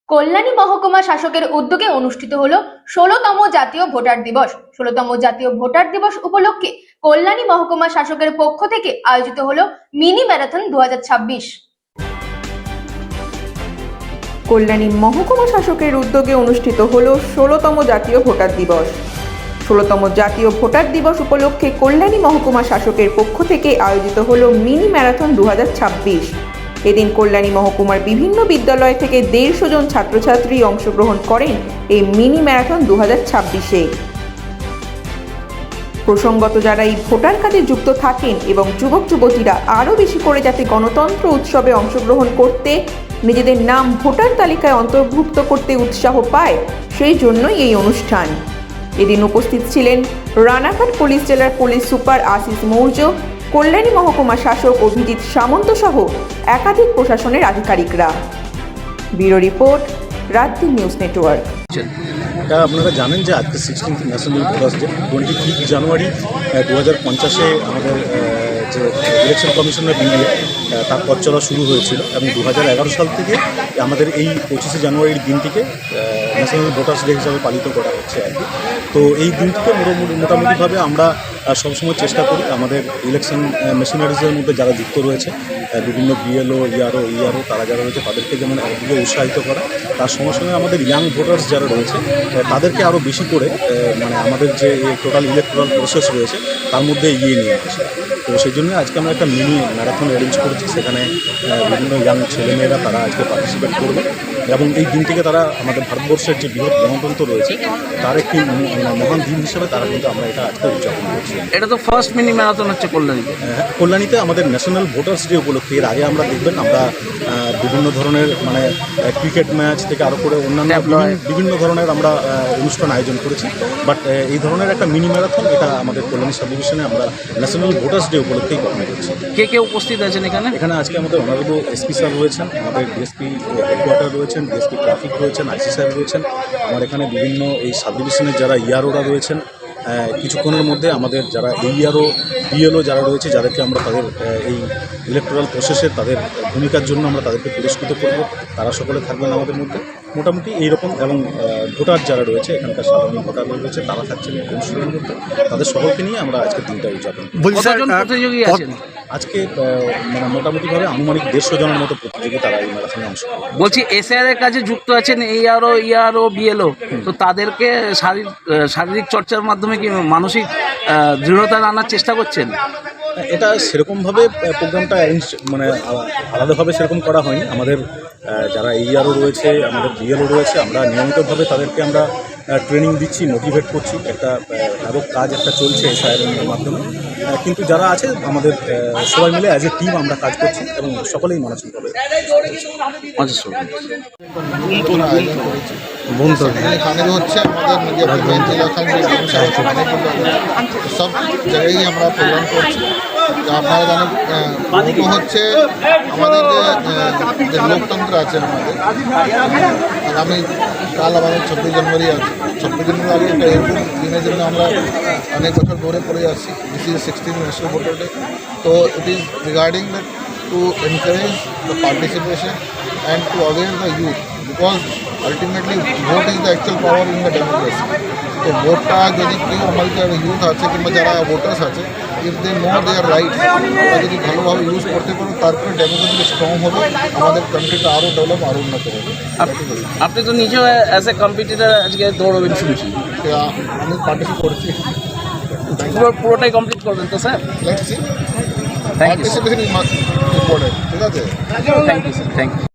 কল্যাণী মহকুমা শাসকের উদ্যোগে অনুষ্ঠিত হলো ১৬তম জাতীয় ভোটার দিবস। ১৬তম জাতীয় ভোটার দিবস উপলক্ষে কল্যাণী মহকুমা শাসকের পক্ষ থেকে আয়োজিত হলো মিনি ম্যারাথন ২০২৬। কল্যাণী মহকুমা শাসকের উদ্যোগে অনুষ্ঠিত হলো ১৬তম জাতীয় ভোটার দিবস। ১৬তম জাতীয় ভোটার দিবস উপলক্ষে কল্যাণী মহকুমা শাসকের পক্ষ থেকে আয়োজিত হলো মিনি ম্যারাথন ২০২৬। এদিন কল্যাণী মহকুমার বিভিন্ন বিদ্যালয় থেকে ১৫০ জন ছাত্রছাত্রী অংশগ্রহণ করেন এই মিনি ম্যারাথন ২০২৬-এ। প্রসঙ্গত যারা এই ভোটার কাজে যুক্ত থাকেন এবং যুবক যুবতীরা আরও বেশি করে যাতে গণতন্ত্র উৎসবে অংশগ্রহণ করতে, নিজেদের নাম ভোটার তালিকায় অন্তর্ভুক্ত করতে উৎসাহ পায়, সেই জন্যই এই অনুষ্ঠান। এদিন উপস্থিত ছিলেন রানাঘাট পুলিশ জেলার পুলিশ সুপার আশিস মৌর্য, কল্যাণী মহকুমা শাসক অভিজিৎ সামন্ত সহ একাধিক প্রশাসনের আধিকারিকরা। Bureau report, Rajdeep news network. এটা আপনারা জানেন যে আজকে 16th ন্যাশনাল ভোটার্স ডে। 23 জানুয়ারি 2050-এ আমাদের যে ইলেকশন কমিশনের বিল তার পথ চলা শুরু হয়েছিল এবং 2011 সাল থেকে আমাদের এই 25শে জানুয়ারির দিনটিকে ন্যাশনাল ভোটার্স ডে হিসাবে পালিত করা হচ্ছে আর কি। তো এই দিনটিকে মোটামুটিভাবে আমরা সবসময় চেষ্টা করি আমাদের ইলেকশন মেশিনারিজের মধ্যে যারা যুক্ত রয়েছে, বিভিন্ন বিএলও, ইআরও তারা যারা রয়েছে তাদেরকে যেমন একদিকে উৎসাহিত করা, তার সঙ্গে সঙ্গে আমাদের ইয়াং ভোটার্স যারা রয়েছে তাদেরকে আরও বেশি করে মানে আমাদের যে টোটাল ইলেকট্রাল প্রসেস রয়েছে তার মধ্যে এগিয়ে নিয়ে আসে। তো সেই জন্য আজকে আমরা একটা মিনি ম্যারাথন অ্যারেঞ্জ করেছি, সেখানে বিভিন্ন ইয়াং ছেলেমেয়েরা তারা আজকে পার্টিসিপেট করবে এবং এই দিনটিকে তারা আমাদের ভারতবর্ষের যে বৃহৎ গণতন্ত্র রয়েছে তার একটি মহান দিন হিসেবে তারা কিন্তু আমরা এটা আজকে উদযাপন করছি। এটা তো ফার্স্ট মিনি ম্যারাথন হচ্ছে কল্যাণীতে আমাদের ন্যাশনাল ভোটার্স ডে উপলক্ষে। এর আগে আমরা দেখবেন আমরা বিভিন্ন ধরনের মানে ক্রিকেট ম্যাচ থেকে আরও করে অন্যান্য বিভিন্ন ধরনের আমরা অনুষ্ঠান আয়োজন করেছি, বাট এই ধরনের একটা মিনি ম্যারাথন এটা আমাদের কল্যাণী সাব ডিভিশনে আমরা ন্যাশনাল ভোটার্স ডে উপলক্ষেই পালন করছি। কে উপস্থিত আছেন এখানে আজকে আমাদের অনারেবল এসপি স্যার রয়েছেন, আমাদের ডিএসপি হেডকোয়ার্টার রয়েছেন, ডিএসপি ট্রাফিক রয়েছেন, আইসি সাহেব রয়েছেন, আমার এখানে বিভিন্ন এই সাব ডিভিশনের যারা ইআরওরা রয়েছেন। কিছুক্ষণের মধ্যে আমাদের যারা ইআরও বিএলও যারা রয়েছে যাদেরকে আমরা তাদের এই ইলেকট্রাল প্রসেসে তাদের ভূমিকার জন্য আমরা তাদেরকে পুরস্কৃত করব, তারা সকলে থাকবেন আমাদের মধ্যে। মোটামুটি এইরকম এবং ভোটার যারা রয়েছে এখানকার সাধারণ ভোটার রয়েছে তারা থাকছেন অনুষ্ঠানের মধ্যে, তাদের সকলকে নিয়ে আমরা আজকে দিনটা উদযাপন করি। আজকে মানে মোটামুটিভাবে আনুমানিক 150 জনের মতো প্রতিযোগী তারা এই ম্যারাথনে অংশ নেবে। বলছি এসআর এর কাছে যুক্ত আছেন ইআরও বিএলও, তো তাদেরকে শারীরিক চর্চার মাধ্যমে কি মানসিক দৃঢ়তা আনার চেষ্টা করছেন? এটা সেরকমভাবে প্রোগ্রামটা অ্যারেঞ্জ মানে আলাদাভাবে সেরকম করা হয়নি। আমাদের যারা ইআরও রয়েছে, আমাদের বিএলও রয়েছে, আমরা নিয়মিতভাবে তাদেরকে আমরা ট্রেনিং দিচ্ছি, মোটিভেট করছি। একটা আরও কাজ একটা চলছে এসআইআরের মাধ্যমে, কিন্তু যারা আছে আমাদের সবাই মিলে অ্যাজ এ টিম আমরা কাজ করছি এবং সকলেই মানসিকভাবে এখানে হচ্ছে আমাদের মেন এলাকায় সব জায়গায় আমরা প্রোগ্রাম করছি। আপনারা জানেন প্রথম হচ্ছে আমাদের যে লোকতন্ত্র আছে আমাদের আগামী কাল আমাদের 26 জানুয়ারি আছে। 26 জানুয়ারি আগে একটা এরকম দিনের জন্য আমরা অনেক বছর ধরে পড়ে আসছি। This is 16th national voter day. তো it is regarding that to encourage the participation and to aware the youth, because ultimately vote is the actual power in the democracy. তো ভোটটা যদি কেউ আমাদের যারা ইউথ আছে কিংবা যারা ভোটার্স আছে, if they know their rights, ওরা যদি ভালোভাবে ইউজ করতে পারো তারপরে ডেমোক্রেসি স্ট্রং হবে, আমাদের কান্ট্রিটা আরও ডেভেলপ আরও উন্নত হবে। আপনি তো নিজেও অ্যাজ এ কম্পিটিটার আজকে দৌড়বেন শুনছি, আমি পার্টিসিপেট করছি। পুরোটাই কমপ্লিট করবেন তো sir? Let's see, thank you, participation is important. ঠিক আছে, thank you sir, thank you.